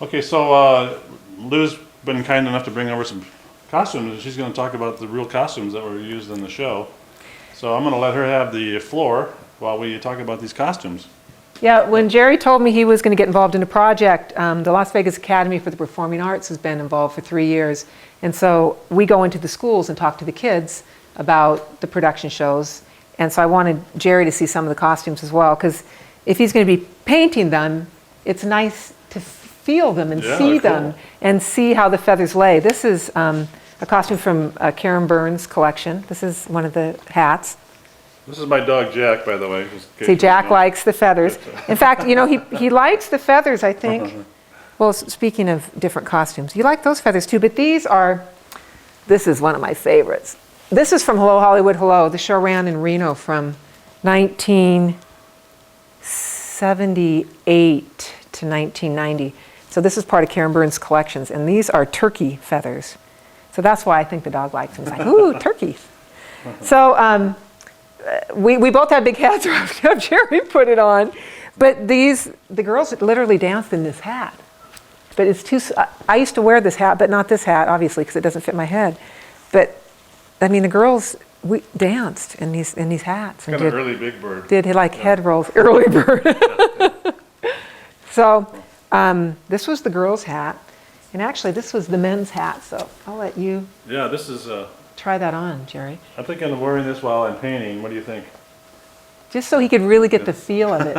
Okay, so Lou's been kind enough to bring over some costumes, and she's going to talk about the real costumes that were used in the show. So I'm going to let her have the floor while we talk about these costumes. Yeah, when Jerry told me he was going to get involved in a project, the Las Vegas Academy for the Performing Arts has been involved for 3 years. And so we go into the schools and talk to the kids about the production shows. And so I wanted Jerry to see some of the costumes as well, because if he's going to be painting them, it's nice to feel them and see them and see how the feathers lay. This is a costume from Karen Burns' collection. This is one of the hats. This is my dog Jack, by the way. See, Jack likes the feathers. In fact, you know, he likes the feathers, I think. Well, speaking of different costumes, you like those feathers too, but this is one of my favorites. This is from Hello Hollywood Hello. The show ran in Reno from 1978 to 1990. So this is part of Karen Burns' collections, and these are turkey feathers. So that's why I think the dog likes them. It's like, ooh, turkeys. So we both had big hats. Jerry put it on, but the girls literally danced in this hat. But it's too. I used to wear this hat, but not this hat, obviously, because it doesn't fit my head. But I mean, the girls danced in these hats. Kind of early Big Bird. Did like head rolls, early bird. So this was the girls' hat, and actually this was the men's hat. So I'll let you. Yeah, this is. Try that on, Jerry. I'm thinking of wearing this while I'm painting. What do you think? Just so he could really get the feel of it.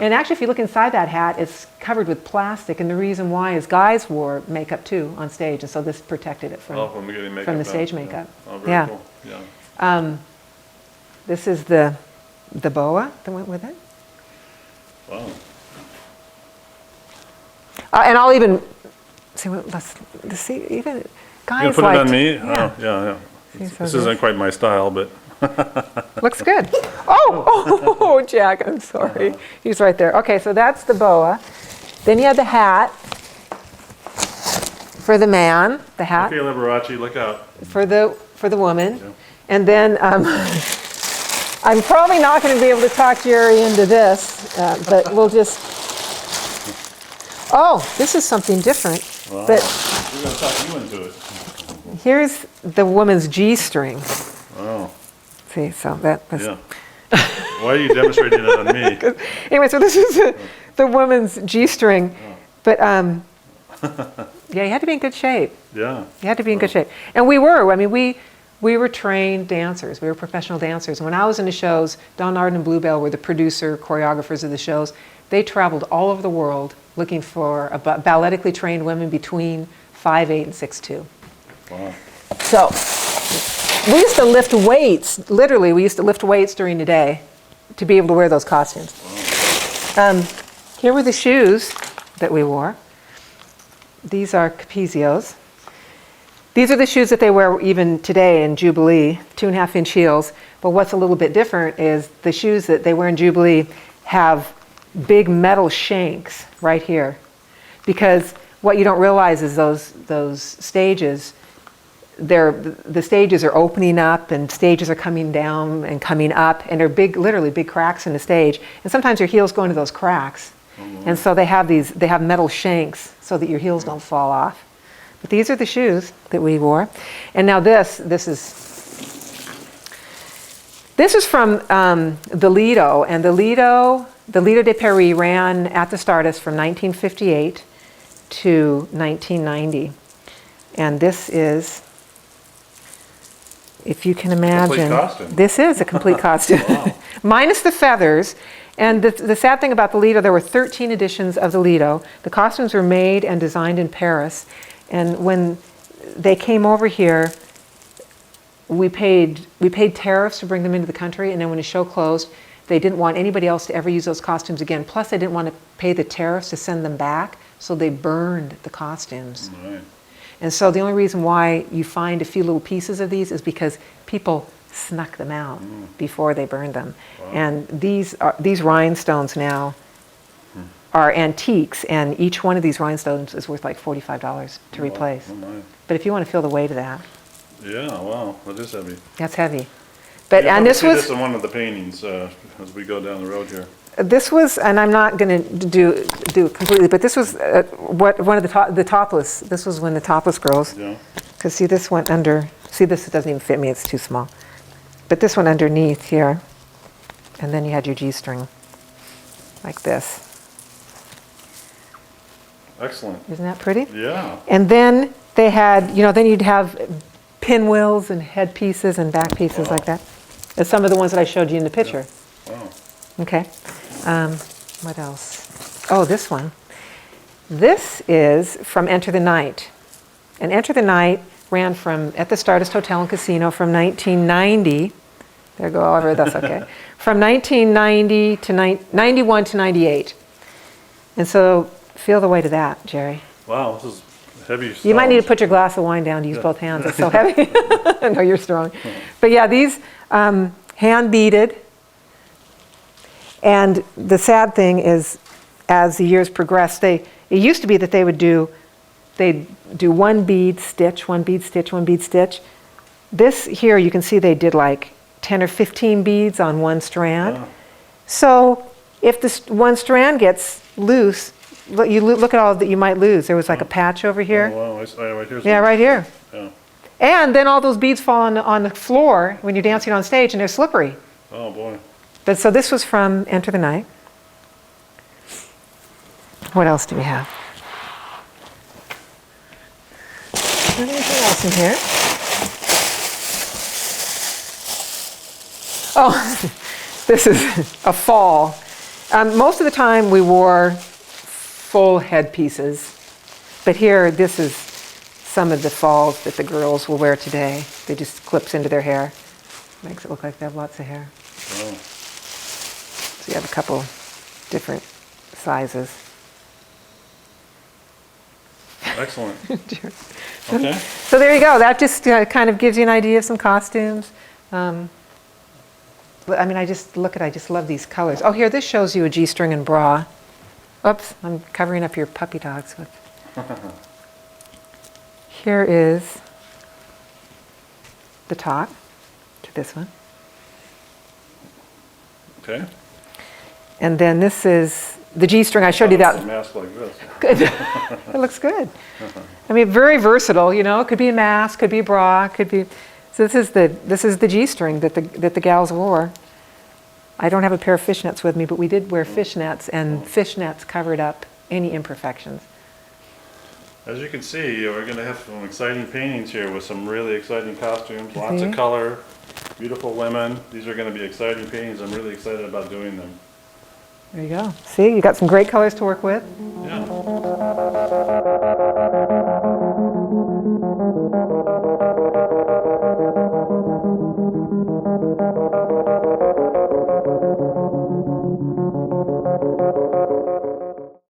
And actually, if you look inside that hat, it's covered with plastic, and the reason why is guys wore makeup too on stage, and so this protected it from the stage makeup. Oh, very cool. Yeah. This is the boa that went with it. Wow. And I'll even see. Let's see. Even guys you gonna put it on me? Yeah. Oh, yeah. This isn't quite my style, but. Looks good. Oh, Jack, I'm sorry. He's right there. Okay, so that's the boa. Then you have the hat for the man. The hat. Okay, Liberace, look out. For the woman. Yeah. And then I'm probably not going to be able to talk Jerry into this, but we'll just. Oh, this is something different. Wow. But we're going to talk you into it. Here's the woman's G-string. Oh. See, so that was. Yeah. Why are you demonstrating it on me? Anyway, so this is the woman's G-string. Oh. But yeah, you had to be in good shape. Yeah. You had to be in good shape. And we were. I mean, we were trained dancers. We were professional dancers. When I was in the shows, Don Arden and Bluebell were the producer, choreographers of the shows. They traveled all over the world looking for balletically trained women between 5'8" and 6'2". Wow. So we used to lift weights. Literally, we used to lift weights during the day to be able to wear those costumes. Wow. Here were the shoes that we wore. These are Capezios. These are the shoes that they wear even today in Jubilee, 2.5-inch heels. But what's a little bit different is the shoes that they wear in Jubilee have big metal shanks right here. Because what you don't realize is those stages, the stages are opening up and stages are coming down and coming up, and they're big, literally big cracks in the stage. And sometimes your heels go into those cracks. Mm-hmm. And so they have metal shanks so that your heels don't fall off. But these are the shoes that we wore. And now this is from the Lido, and the Lido de Paris ran at the Stardust from 1958 to 1990. And this is, if you can imagine, this is a complete costume. Wow. Minus the feathers. And the sad thing about the Lido, there were 13 editions of the Lido. The costumes were made and designed in Paris. And when they came over here, we paid tariffs to bring them into the country. And then when the show closed, they didn't want anybody else to ever use those costumes again. Plus, they didn't want to pay the tariffs to send them back. So they burned the costumes. Right. And so the only reason why you find a few little pieces of these is because people snuck them out before they burned them. Wow. And these rhinestones now are antiques, and each one of these rhinestones is worth like $45 to replace. Oh, but if you want to feel the weight of that. Yeah, wow, that is heavy. That's heavy. But yeah, and this was this in one of the paintings as we go down the road here. This was, and I'm not going to do it completely, but this was one of the topless. This was when the topless girls. Yeah. Because see, this went under. See, this doesn't even fit me. It's too small. But this went underneath here, and then you had your G-string, like this. Excellent. Isn't that pretty? Yeah. And then they had, then you'd have pinwheels and head pieces and back pieces like that. That's some of the ones that I showed you in the picture. Wow. Okay. What else? Oh, this one. This is from Enter the Night. And Enter the Night ran at the Stardust Hotel and Casino from 1990. There you go, Oliver, that's okay. From 1990 to 91 to 98. And so feel the weight of that, Jerry. Wow, this is heavy stuff. You might need to put your glass of wine down to use both hands. It's so heavy. I know you're strong. But yeah, these hand beaded. And the sad thing is, as the years progressed, it used to be that they'd do one bead stitch, one bead stitch, one bead stitch. This here, you can see they did like 10 or 15 beads on one strand. Wow. So if this one strand gets loose, look at all that you might lose. There was like a patch over here. Oh, wow. Right here's Yeah, right here. Yeah. And then all those beads fall on the floor when you're dancing on stage, and they're slippery. Oh, boy. But so this was from Enter the Night. What else do we have? Anything else in here? Oh, this is a fall. Most of the time we wore full head pieces, but here this is some of the falls that the girls will wear today. They just clips into their hair. Makes it look like they have lots of hair. Wow. So you have a couple different sizes. Excellent. Okay. So there you go. That just kind of gives you an idea of some costumes. I just love these colors. Oh, here, this shows you a G-string and bra. Oops, I'm covering up your puppy dogs with. Here is the top to this one. Okay. And then this is the G-string. I showed you that. A mask like this. Good. It looks good. I mean, very versatile. It could be a mask, could be a bra, could be. So this is the G-string that the gals wore. I don't have a pair of fishnets with me, but we did wear fishnets, and fishnets covered up any imperfections. As you can see, we're going to have some exciting paintings here with some really exciting costumes, lots of color, beautiful women. These are going to be exciting paintings. I'm really excited about doing them. There you go. See, you got some great colors to work with. Yeah.